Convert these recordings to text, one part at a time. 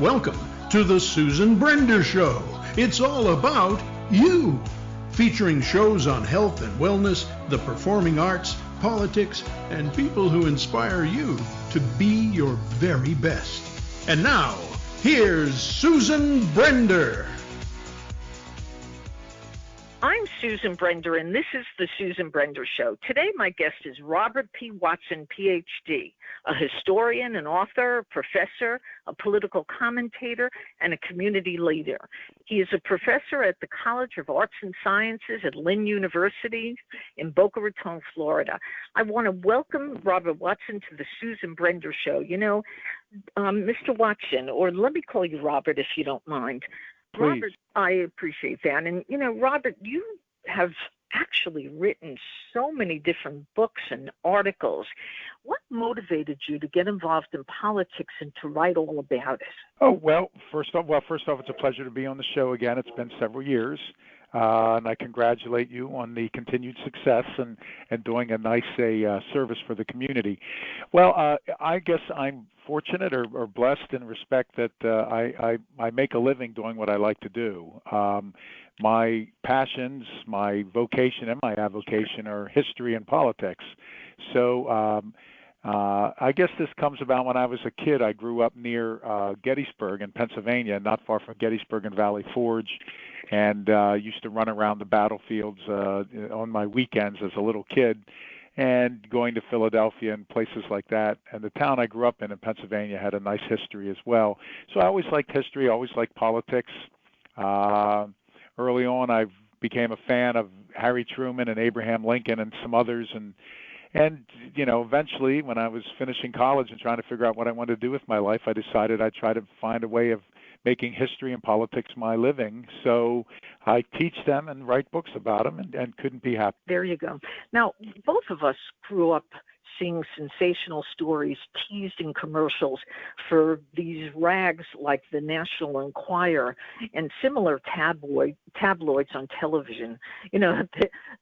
Welcome to the Susan Brender Show. It's all about you. Featuring shows on health and wellness, the performing arts, politics, and people who inspire you to be your very best. And now, here's Susan Brender. I'm Susan Brender, and this is the Susan Brender Show. Today, my guest is Robert P. Watson, Ph.D., a historian, an author, a professor, a political commentator, and a community leader. He is a professor at the College of Arts and Sciences at Lynn University in Boca Raton, Florida. I want to welcome Robert Watson to the Susan Brender Show. You know, Mr. Watson, or let me call you Robert if you don't mind. Please. Robert, I appreciate that. And, you know, Robert, you have actually written so many different books and articles. What motivated you to get involved in politics and to write all about it? Oh, well, first off, it's a pleasure to be on the show again. It's been several years, and I congratulate you on the continued success and doing a nice service for the community. Well, I guess I'm fortunate or blessed in respect that I make a living doing what I like to do. My passions, my vocation, and my avocation are history and politics. So I guess this comes about when I was a kid. I grew up near Gettysburg in Pennsylvania, not far from Gettysburg and Valley Forge, and used to run around the battlefields on my weekends as a little kid, and going to Philadelphia and places like that. And the town I grew up in Pennsylvania had a nice history as well. So I always liked history, always liked politics. Early on, I became a fan of Harry Truman and Abraham Lincoln and some others. And you know, eventually, when I was finishing college and trying to figure out what I wanted to do with my life, I decided I'd try to find a way of making history and politics my living. So I teach them and write books about them, and couldn't be happier. There you go. Now, both of us grew up seeing sensational stories teased in commercials for these rags like the National Enquirer and similar tabloids on television. You know,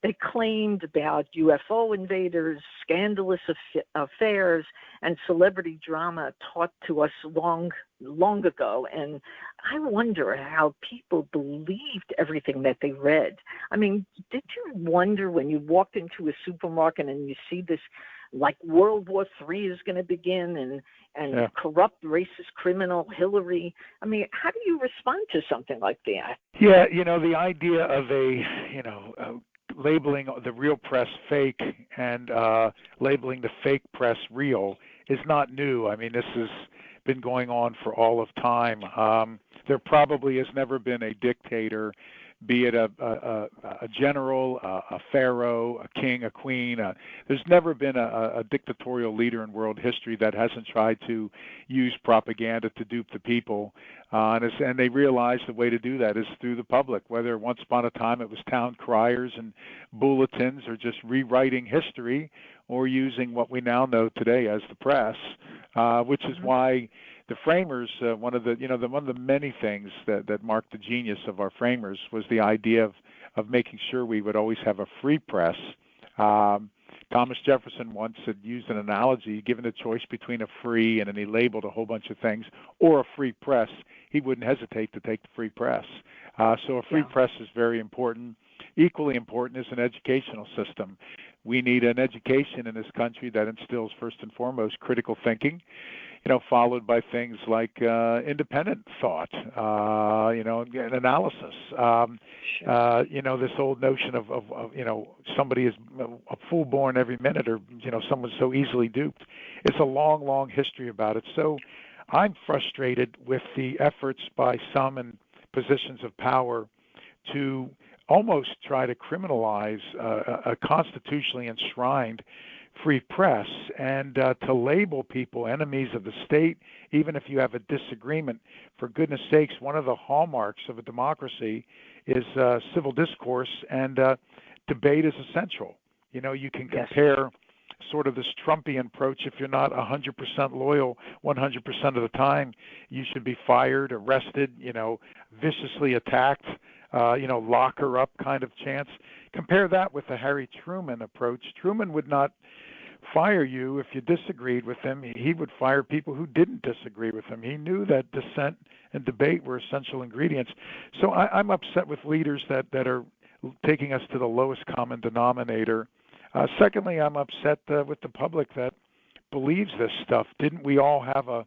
they claimed about UFO invaders, scandalous affairs, and celebrity drama taught to us long ago. And I wonder how people believed everything that they read. I mean, did you wonder when you walked into a supermarket and you see this, like World War III is going to begin, and corrupt racist criminal Hillary? I mean, how do you respond to something like that? Yeah, you know, the idea of labeling the real press fake and labeling the fake press real is not new. I mean, this has been going on for all of time. There probably has never been a dictator, be it a general, a pharaoh, a king, a queen. There's never been a dictatorial leader in world history that hasn't tried to use propaganda to dupe the people. And they realize the way to do that is through the public, whether once upon a time it was town criers and bulletins or just rewriting history or using what we now know today as the press, which is why the framers, one of the many things that marked the genius of our framers was the idea of making sure we would always have a free press. Thomas Jefferson once had used an analogy: given the choice between a free, and then he labeled a whole bunch of things, or a free press, he wouldn't hesitate to take the free press. So a free press is very important. Equally important is an educational system. We need an education in this country that instills first and foremost critical thinking, followed by things like independent thought, and analysis. This old notion of somebody is a fool born every minute, or, someone's so easily duped. It's a long, long history about it. So I'm frustrated with the efforts by some in positions of power to almost try to criminalize a constitutionally enshrined free press, and to label people enemies of the state, even if you have a disagreement. For goodness sakes, one of the hallmarks of a democracy is civil discourse, and debate is essential. You can compare sort of this Trumpian approach. If you're not 100% loyal 100% of the time, you should be fired, arrested, viciously attacked, lock her up kind of chance. Compare that with the Harry Truman approach. Truman would not fire you if you disagreed with him. He would fire people who didn't disagree with him. He knew that dissent and debate were essential ingredients. So I'm upset with leaders that are taking us to the lowest common denominator. Secondly, I'm upset with the public that believes this stuff. Didn't we all have a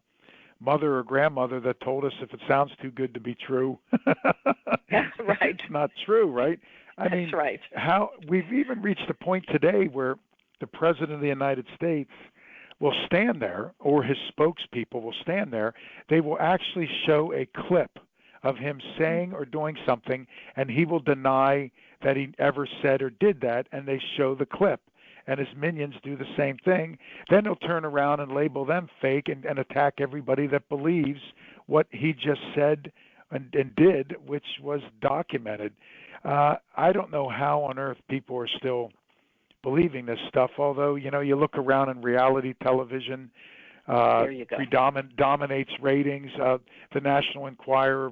mother or grandmother that told us if it sounds too good to be true, right, it's not true, right? That's right. How we've even reached a point today where the President of the United States will stand there, or his spokespeople will stand there. They will actually show a clip of him saying or doing something, and he will deny that he ever said or did that, and they show the clip. And his minions do the same thing. Then he'll turn around and label them fake and attack everybody that believes what he just said and did, which was documented. I don't know how on earth people are still believing this stuff, although, you look around in reality television, dominates ratings. The National Enquirer,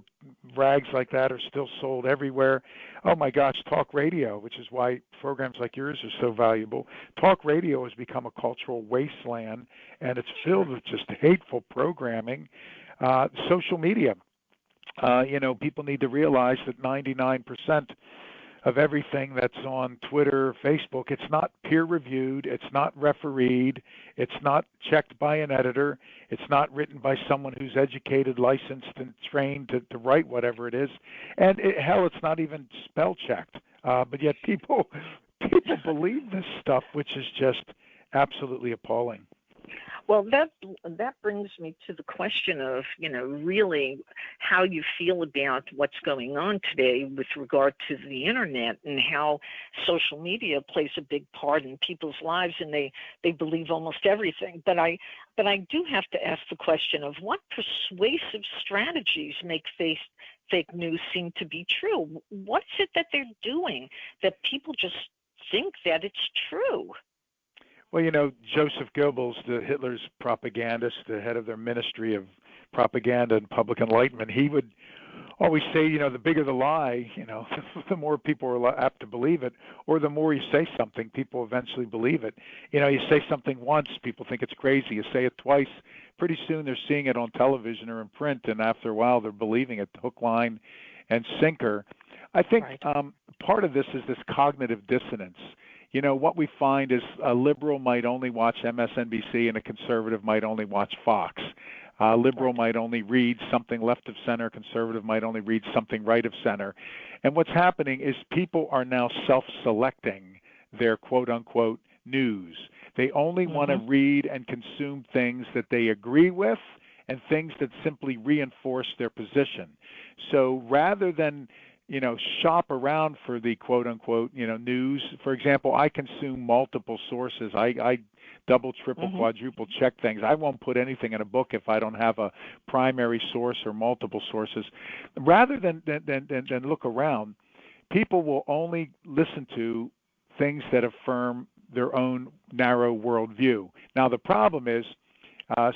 rags like that are still sold everywhere. Oh my gosh, talk radio, which is why programs like yours are so valuable. Talk radio has become a cultural wasteland, and it's filled with just hateful programming. Social media, people need to realize that 99% of everything that's on Twitter, Facebook, it's not peer-reviewed, it's not refereed, it's not checked by an editor, it's not written by someone who's educated, licensed, and trained to write whatever it is, and hell, it's not even spell-checked. But yet people believe this stuff, which is just absolutely appalling. Well, that brings me to the question of, really how you feel about what's going on today with regard to the internet and how social media plays a big part in people's lives, and they believe almost everything. But I do have to ask the question of what persuasive strategies make fake news seem to be true? What is it that they're doing that people just think that it's true? Well, Joseph Goebbels, Hitler's propagandist, the head of their Ministry of Propaganda and Public Enlightenment, he would always say, the bigger the lie, the more people are apt to believe it, or the more you say something, people eventually believe it. You say something once, people think it's crazy. You say it twice, pretty soon they're seeing it on television or in print, and after a while they're believing it, hook, line, and sinker. I think part of this is this cognitive dissonance. What we find is a liberal might only watch MSNBC and a conservative might only watch Fox. A liberal might only read something left of center, a conservative might only read something right of center. And what's happening is people are now self-selecting their quote-unquote news. They only want to read and consume things that they agree with and things that simply reinforce their position. So rather than shop around for the quote-unquote, news. For example, I consume multiple sources. I double, triple, quadruple check things. I won't put anything in a book if I don't have a primary source or multiple sources. Rather than look around, people will only listen to things that affirm their own narrow worldview. Now, the problem is,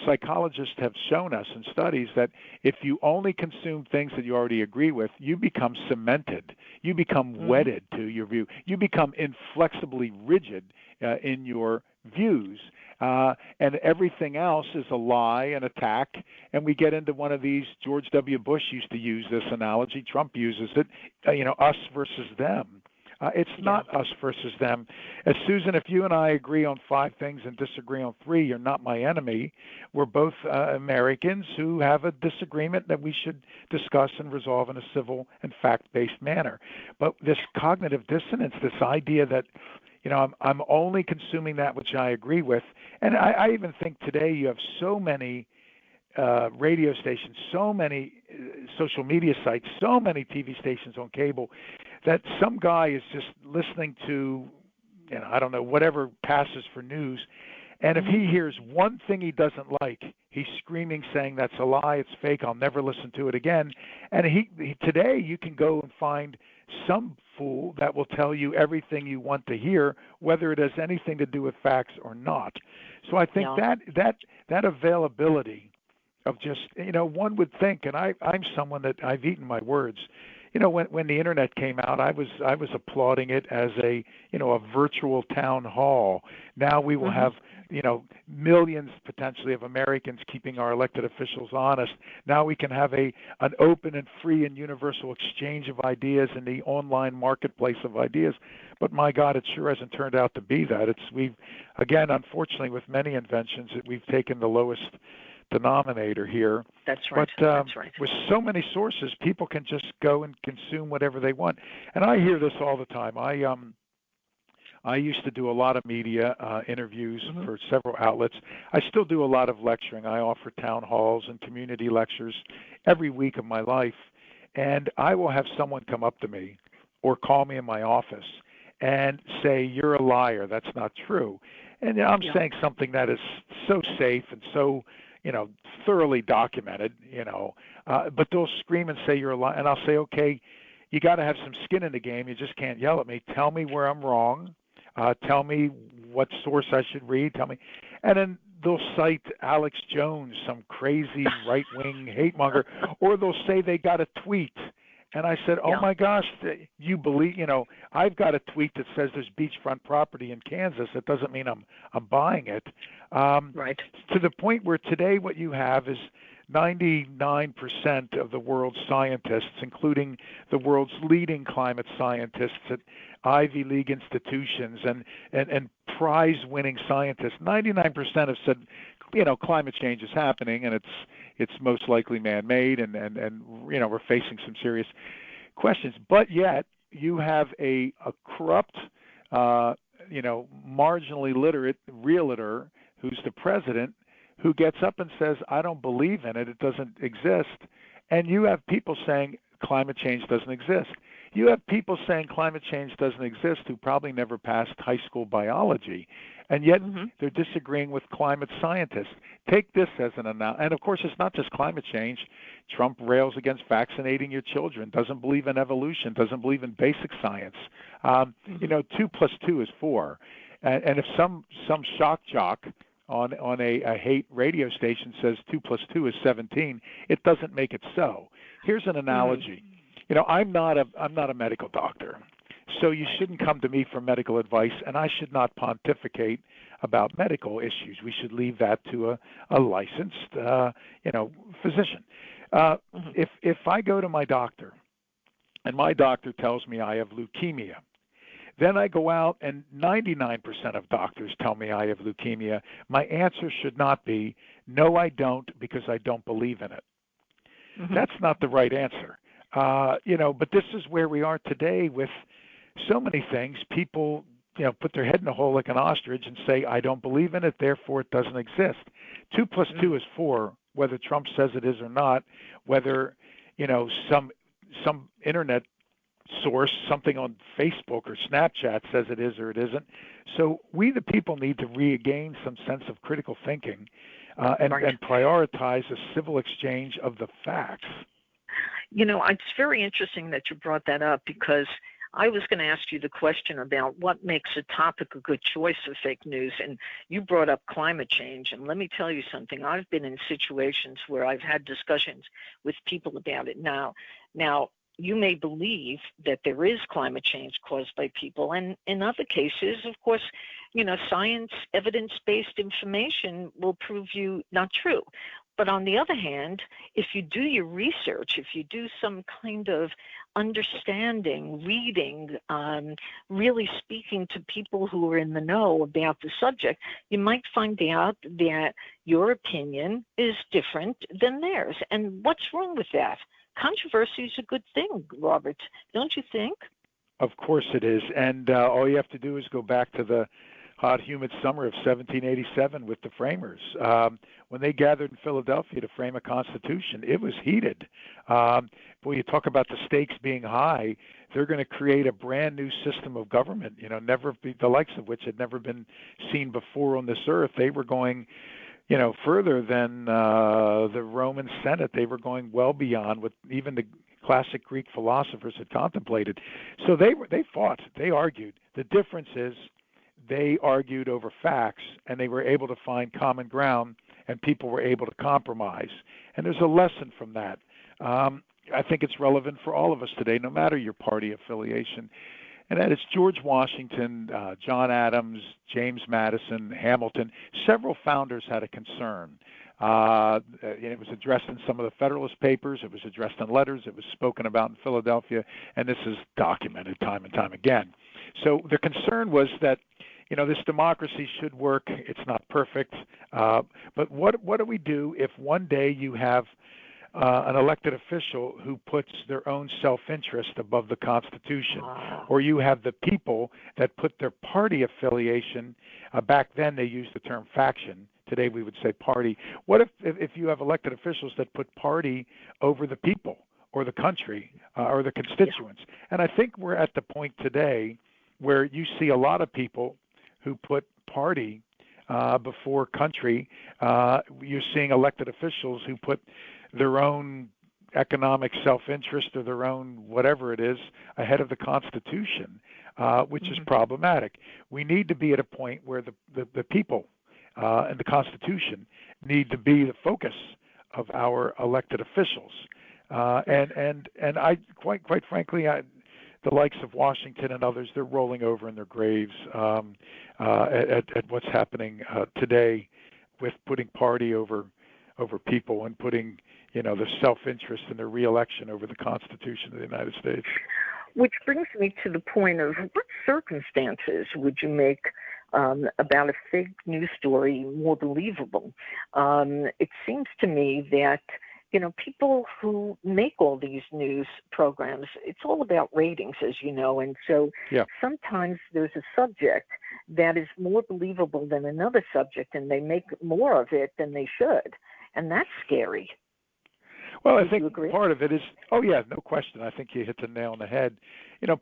psychologists have shown us in studies that if you only consume things that you already agree with, you become cemented. You become wedded to your view. You become inflexibly rigid in your views. And everything else is a lie, an attack. And we get into one of these, George W. Bush used to use this analogy, Trump uses it, us versus them. It's not us versus them. Susan, if you and I agree on 5 things and disagree on 3, you're not my enemy. We're both Americans who have a disagreement that we should discuss and resolve in a civil and fact-based manner. But this cognitive dissonance, this idea that, I'm only consuming that which I agree with, and I even think today you have so many radio stations, so many social media sites, so many TV stations on cable, that some guy is just listening to, I don't know, whatever passes for news, and if he hears one thing he doesn't like, he's screaming, saying that's a lie, it's fake, I'll never listen to it again. And he today you can go and find some fool that will tell you everything you want to hear, whether it has anything to do with facts or not. So I think that availability of just, one would think, and I'm someone that I've eaten my words, when the internet came out, I was applauding it as a virtual town hall. Now we will have millions potentially of Americans keeping our elected officials honest. Now we can have an open and free and universal exchange of ideas in the online marketplace of ideas. But my God, it sure hasn't turned out to be that. We've again, unfortunately, with many inventions, we've taken the lowest denominator here. That's right. But That's right. with so many sources, people can just go and consume whatever they want. And I hear this all the time. I used to do a lot of media interviews for several outlets. I still do a lot of lecturing. I offer town halls and community lectures every week of my life. And I will have someone come up to me or call me in my office and say, "You're a liar. That's not true." And I'm saying something that is so safe and so thoroughly documented, but they'll scream and say you're a liar. And I'll say, okay, you got to have some skin in the game. You just can't yell at me. Tell me where I'm wrong. Tell me what source I should read. Tell me. And then they'll cite Alex Jones, some crazy right-wing hate monger, or they'll say they got a tweet. And I said, oh, my gosh, you believe, I've got a tweet that says there's beachfront property in Kansas. It doesn't mean I'm buying it. Right. To the point where today what you have is 99% of the world's scientists, including the world's leading climate scientists at Ivy League institutions and prize-winning scientists, 99% have said, climate change is happening and it's most likely man-made and we're facing some serious questions. But yet you have a corrupt, marginally literate realtor who's the president who gets up and says, I don't believe in it, it doesn't exist. And you have people saying climate change doesn't exist. You have people saying climate change doesn't exist who probably never passed high school biology, and yet they're disagreeing with climate scientists. Take this as an analogy. And, of course, it's not just climate change. Trump rails against vaccinating your children, doesn't believe in evolution, doesn't believe in basic science. 2 plus 2 is 4. And if some shock jock on a hate radio station says 2 plus 2 is 17, it doesn't make it so. Here's an analogy. I'm not a medical doctor, so you shouldn't come to me for medical advice, and I should not pontificate about medical issues. We should leave that to a licensed, physician. If I go to my doctor, and my doctor tells me I have leukemia, then I go out and 99% of doctors tell me I have leukemia. My answer should not be, no, I don't, because I don't believe in it. That's not the right answer. But this is where we are today with so many things. People, put their head in a hole like an ostrich and say, I don't believe in it, therefore it doesn't exist. 2 plus 2 is 4, whether Trump says it is or not, whether, some internet source, something on Facebook or Snapchat says it is or it isn't. So we, the people, need to regain some sense of critical thinking and prioritize a civil exchange of the facts. It's very interesting that you brought that up, because I was going to ask you the question about what makes a topic a good choice of fake news, and you brought up climate change. And let me tell you something. I've been in situations where I've had discussions with people about it. Now, you may believe that there is climate change caused by people, and in other cases, of course, science, evidence-based information will prove you not true. But on the other hand, if you do your research, if you do some kind of understanding, reading, really speaking to people who are in the know about the subject, you might find out that your opinion is different than theirs. And what's wrong with that? Controversy is a good thing, Robert, don't you think? Of course it is. And all you have to do is go back to the hot, humid summer of 1787 with the framers. When they gathered in Philadelphia to frame a constitution, it was heated. Boy, you talk about the stakes being high. They're going to create a brand new system of government, the likes of which had never been seen before on this earth. They were going, further than the Roman Senate. They were going well beyond what even the classic Greek philosophers had contemplated. So they fought, they argued. The difference is they argued over facts, and they were able to find common ground, and people were able to compromise. And there's a lesson from that. I think it's relevant for all of us today, no matter your party affiliation. And that is George Washington, John Adams, James Madison, Hamilton. Several founders had a concern. It was addressed in some of the Federalist Papers. It was addressed in letters. It was spoken about in Philadelphia, and this is documented time and time again. So the concern was that, this democracy should work. It's not perfect, but what do we do if one day you have an elected official who puts their own self-interest above the Constitution, or you have the people that put their party affiliation, back then they used the term faction, today we would say party. What if you have elected officials that put party over the people or the country or the constituents? Yeah. And I think we're at the point today where you see a lot of people who put party before country. You're seeing elected officials who put their own economic self-interest or their own whatever it is ahead of the Constitution, which is problematic. We need to be at a point where the people and the Constitution need to be the focus of our elected officials. And I quite frankly, the likes of Washington and others, they're rolling over in their graves at what's happening today with putting party over people and putting the self-interest and their re-election over the Constitution of the United States. Which brings me to the point of what circumstances would you make about a fake news story more believable? It seems to me that, people who make all these news programs, it's all about ratings, as you know, and so sometimes there's a subject that is more believable than another subject, and they make more of it than they should, and that's scary. Well, I think part of it is, no question. I think you hit the nail on the head.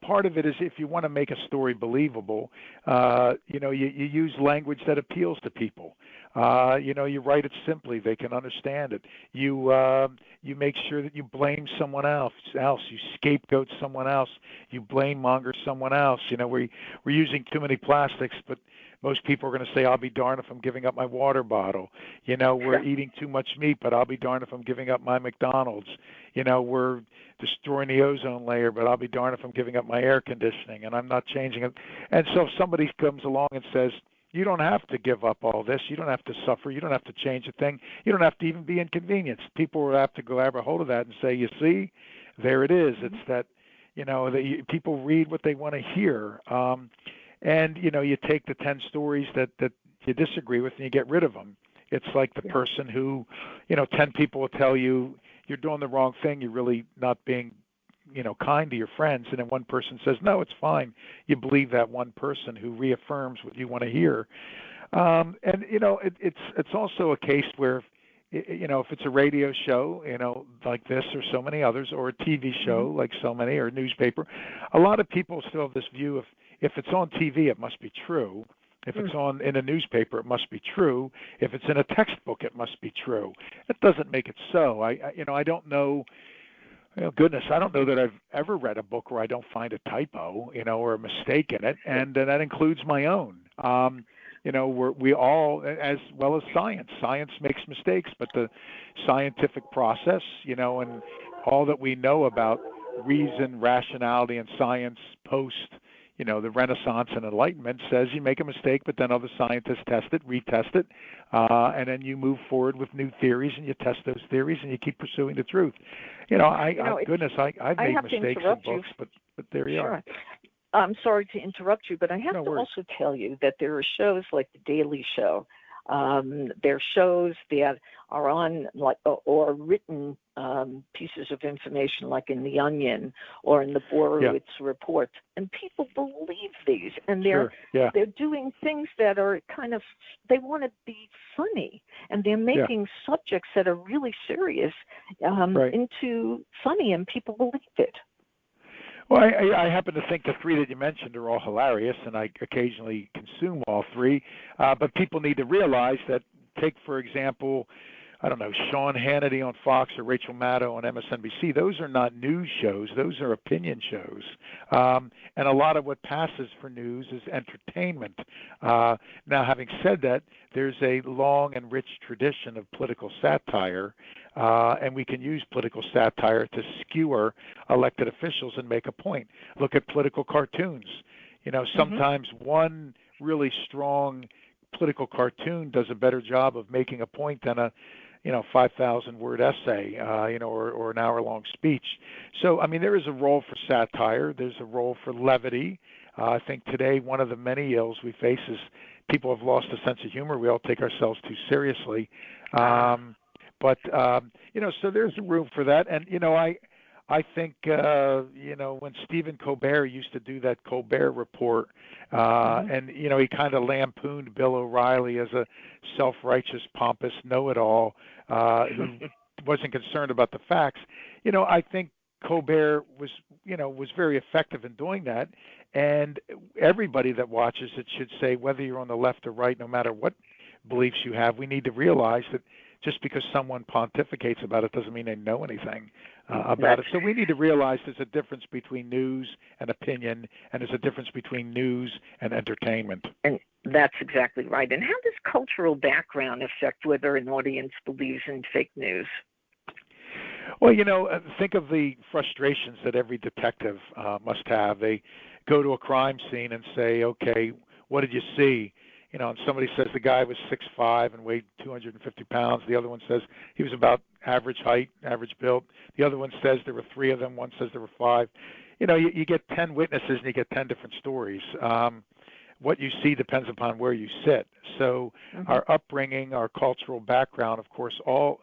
Part of it is if you want to make a story believable, you use language that appeals to people. You write it simply; they can understand it. You make sure that you blame someone else. You scapegoat someone else. You blame monger someone else. We're using too many plastics, but most people are going to say, I'll be darned if I'm giving up my water bottle. We're eating too much meat, but I'll be darned if I'm giving up my McDonald's. We're destroying the ozone layer, but I'll be darned if I'm giving up my air conditioning, and I'm not changing it. And so if somebody comes along and says, you don't have to give up all this. You don't have to suffer. You don't have to change a thing. You don't have to even be inconvenienced. People will have to grab a hold of that and say, you see, there it is. It's that, people read what they want to hear. And, you take the 10 stories that you disagree with and you get rid of them. It's like the person who, 10 people will tell you you're doing the wrong thing. You're really not being, kind to your friends. And then one person says, no, it's fine. You believe that one person who reaffirms what you want to hear. And, it's also a case where, if it's a radio show, like this or so many others, or a TV show like so many, or a newspaper, a lot of people still have this view of, if it's on TV, it must be true. If it's in a newspaper, it must be true. If it's in a textbook, it must be true. That doesn't make it so. I don't know. Goodness, I don't know that I've ever read a book where I don't find a typo, or a mistake in it, and that includes my own. We all, as well as science. Science makes mistakes, but the scientific process, and all that we know about reason, rationality, and science post the Renaissance and Enlightenment says you make a mistake, but then other scientists test it, retest it, and then you move forward with new theories, and you test those theories, and you keep pursuing the truth. I've made mistakes in books, but there you are. I'm sorry to interrupt you, but I have to also tell you that there are shows like The Daily Show. There are shows that are on or written pieces of information like in The Onion or in the Borowitz Report, and people believe these, and they're doing things that are they want to be funny, and they're making subjects that are really serious into funny, and people believe it. Well, I happen to think the three that you mentioned are all hilarious, and I occasionally consume all three. But people need to realize that, take, for example, Sean Hannity on Fox or Rachel Maddow on MSNBC. Those are not news shows. Those are opinion shows. And a lot of what passes for news is entertainment. Now, having said that, there's a long and rich tradition of political satire And we can use political satire to skewer elected officials and make a point. Look at political cartoons. Sometimes one really strong political cartoon does a better job of making a point than a 5,000 word essay, or an hour-long speech. So, I mean, there is a role for satire. There's a role for levity. I think today one of the many ills we face is people have lost a sense of humor. We all take ourselves too seriously. So there's room for that. And, I think, when Stephen Colbert used to do that Colbert Report, and, he kind of lampooned Bill O'Reilly as a self-righteous, pompous know-it-all who wasn't concerned about the facts. I think Colbert was very effective in doing that. And everybody that watches it should say, whether you're on the left or right, no matter what beliefs you have, we need to realize that just because someone pontificates about it doesn't mean they know anything about it. So we need to realize there's a difference between news and opinion, and there's a difference between news and entertainment. And that's exactly right. And how does cultural background affect whether an audience believes in fake news? Well, think of the frustrations that every detective must have. They go to a crime scene and say, okay, what did you see? And somebody says the guy was 6'5" and weighed 250 pounds. The other one says he was about average height, average build. The other one says there were 3 of them. One says there were 5. You get 10 witnesses and you get 10 different stories. What you see depends upon where you sit. So our upbringing, our cultural background, of course, all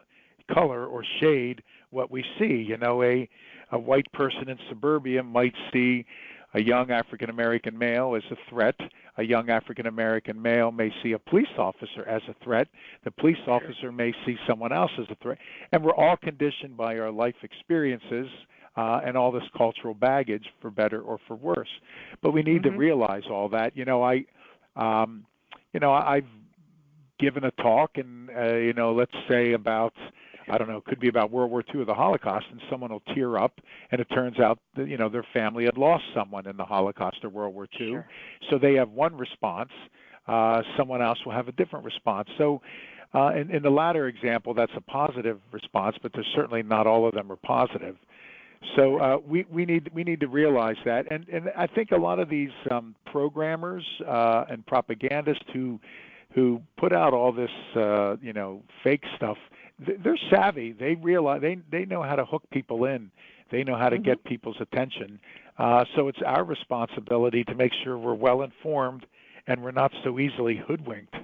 color or shade what we see. A white person in suburbia might see a young African-American male as a threat. A young African-American male may see a police officer as a threat. The police officer may see someone else as a threat. And we're all conditioned by our life experiences and all this cultural baggage, for better or for worse. But we need to realize all that. I've given a talk, and let's say about, it could be about World War II or the Holocaust, and someone will tear up, and it turns out that, their family had lost someone in the Holocaust or World War II. Sure. So they have one response. Someone else will have a different response. So in the latter example, that's a positive response, but there's certainly not all of them are positive. So we need to realize that, and I think a lot of these programmers and propagandists who put out all this fake stuff, they're savvy. They realize they know how to hook people in. They know how to get people's attention. So it's our responsibility to make sure we're well informed and we're not so easily hoodwinked.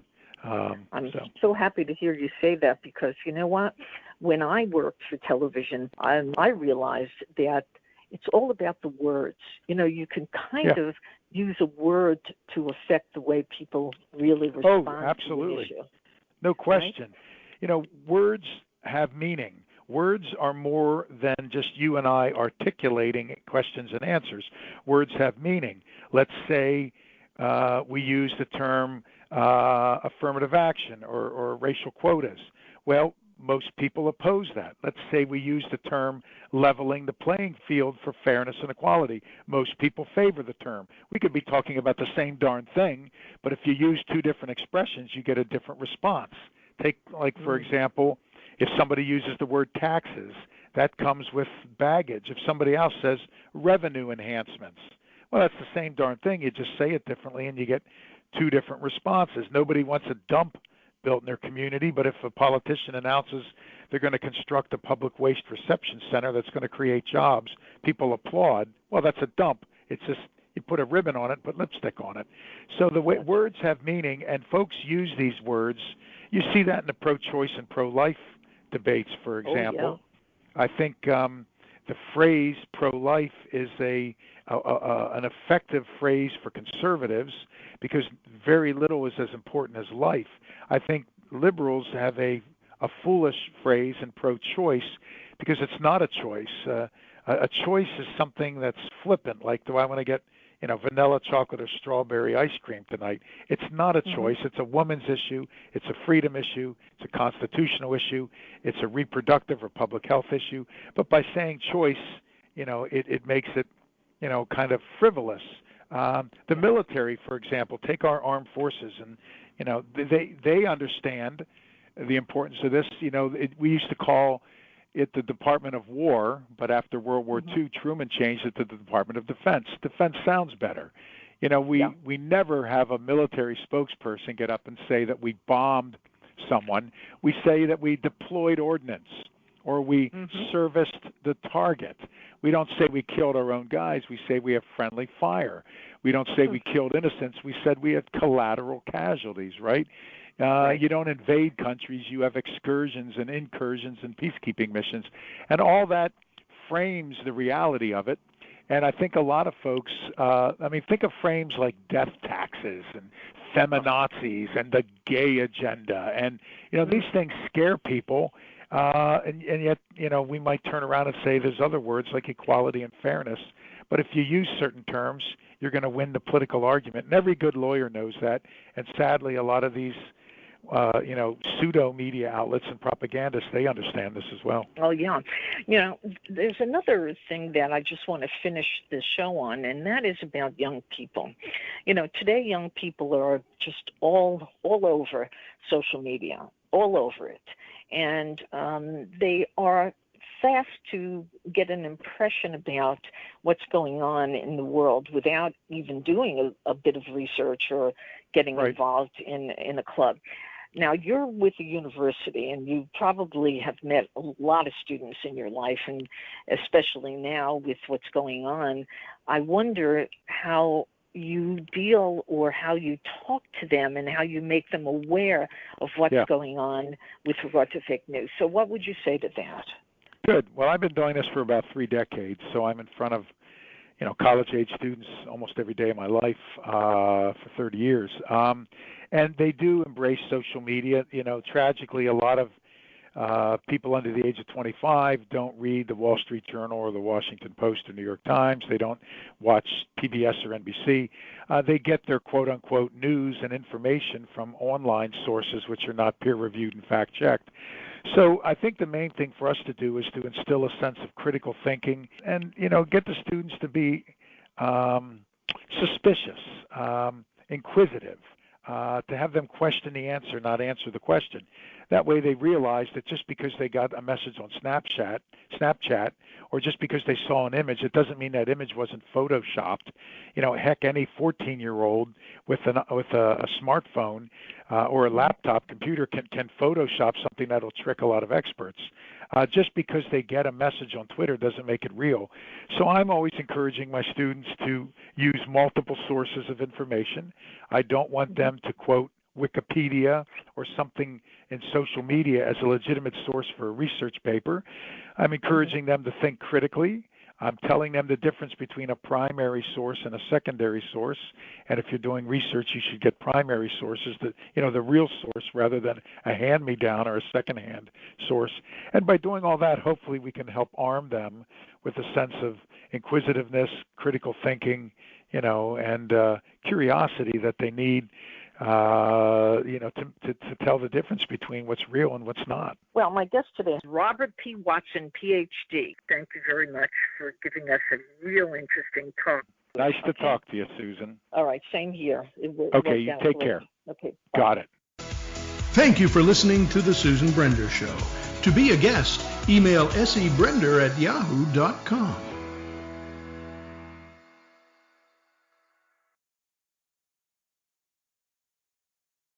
I'm so happy to hear you say that, because you know what? When I worked for television, I realized that it's all about the words. You can kind of use a word to affect the way people really respond. Oh, absolutely. To the issue. No question. Right? Words have meaning. Words are more than just you and I articulating questions and answers. Words have meaning. Let's say we use the term affirmative action or racial quotas. Well, most people oppose that. Let's say we use the term leveling the playing field for fairness and equality. Most people favor the term. We could be talking about the same darn thing, but if you use two different expressions, you get a different response. Take, for example, if somebody uses the word taxes, that comes with baggage. If somebody else says revenue enhancements, well, that's the same darn thing. You just say it differently and you get two different responses. Nobody wants a dump built in their community, but if a politician announces they're going to construct a public waste reception center that's going to create jobs, people applaud. Well, that's a dump. It's just you put a ribbon on it, put lipstick on it. So the way words have meaning, and folks use these words. You see that in the pro-choice and pro-life debates, for example. I think the phrase pro-life is an effective phrase for conservatives because very little is as important as life. I think liberals have a foolish phrase in pro-choice because it's not a choice. A choice is something that's flippant, like do I want to get vanilla chocolate or strawberry ice cream tonight? It's not a choice. It's a woman's issue. It's a freedom issue. It's a constitutional issue. It's a reproductive or public health issue. But by saying choice, it makes it, kind of frivolous. The military, for example, take our armed forces, and they understand the importance of this. We used to call it the Department of War, but after World War II, Truman changed it to the Department of Defense. Defense sounds better. You know, we never have a military spokesperson get up and say that we bombed someone. We say that we deployed ordnance or we serviced the target. We don't say we killed our own guys. We say we have friendly fire. We don't say we killed innocents. We said we had collateral casualties, right? You don't invade countries. You have excursions and incursions and peacekeeping missions. And all that frames the reality of it. And I think a lot of folks, think of frames like death taxes and feminazis and the gay agenda. And, you know, these things scare people. And yet, you know, we might turn around and say there's other words like equality and fairness. But if you use certain terms, you're going to win the political argument. And every good lawyer knows that. And sadly, a lot of these pseudo-media outlets and propagandists, they understand this as well. Oh, yeah. You know, there's another thing that I just want to finish the show on, and that is about young people. You know, today young people are just all over social media, all over it. And they are fast to get an impression about what's going on in the world without even doing a bit of research or getting involved in a club. Now, you're with a university, and you probably have met a lot of students in your life, and especially now with what's going on. I wonder how you deal or how you talk to them and how you make them aware of what's going on with regard to fake news. So what would you say to that? Good. Well, I've been doing this for about 3 decades, so I'm in front of, you know, college-age students almost every day of my life for 30 years. And they do embrace social media. You know, tragically, a lot of people under the age of 25 don't read the Wall Street Journal or the Washington Post or New York Times. They don't watch PBS or NBC. They get their quote-unquote news and information from online sources which are not peer-reviewed and fact-checked. So I think the main thing for us to do is to instill a sense of critical thinking and, you know, get the students to be suspicious, inquisitive, to have them question the answer, not answer the question. That way they realize that just because they got a message on Snapchat, or just because they saw an image, it doesn't mean that image wasn't photoshopped. You know, heck, any 14-year-old with a smartphone or a laptop computer can Photoshop something that'll trick a lot of experts. Just because they get a message on Twitter doesn't make it real. So I'm always encouraging my students to use multiple sources of information. I don't want them to quote Wikipedia or something in social media as a legitimate source for a research paper. I'm encouraging them to think critically. I'm telling them the difference between a primary source and a secondary source. And if you're doing research, you should get primary sources, the real source, rather than a hand-me-down or a second-hand source. And by doing all that, hopefully we can help arm them with a sense of inquisitiveness, critical thinking, you know, and curiosity that they need to tell the difference between what's real and what's not. Well, my guest today is Robert P. Watson, Ph.D. Thank you very much for giving us a real interesting talk. Nice to talk to you, Susan. All right, same here. Okay, you take care. Okay, bye. Got it. Thank you for listening to The Susan Brender Show. To be a guest, email sebrender@yahoo.com.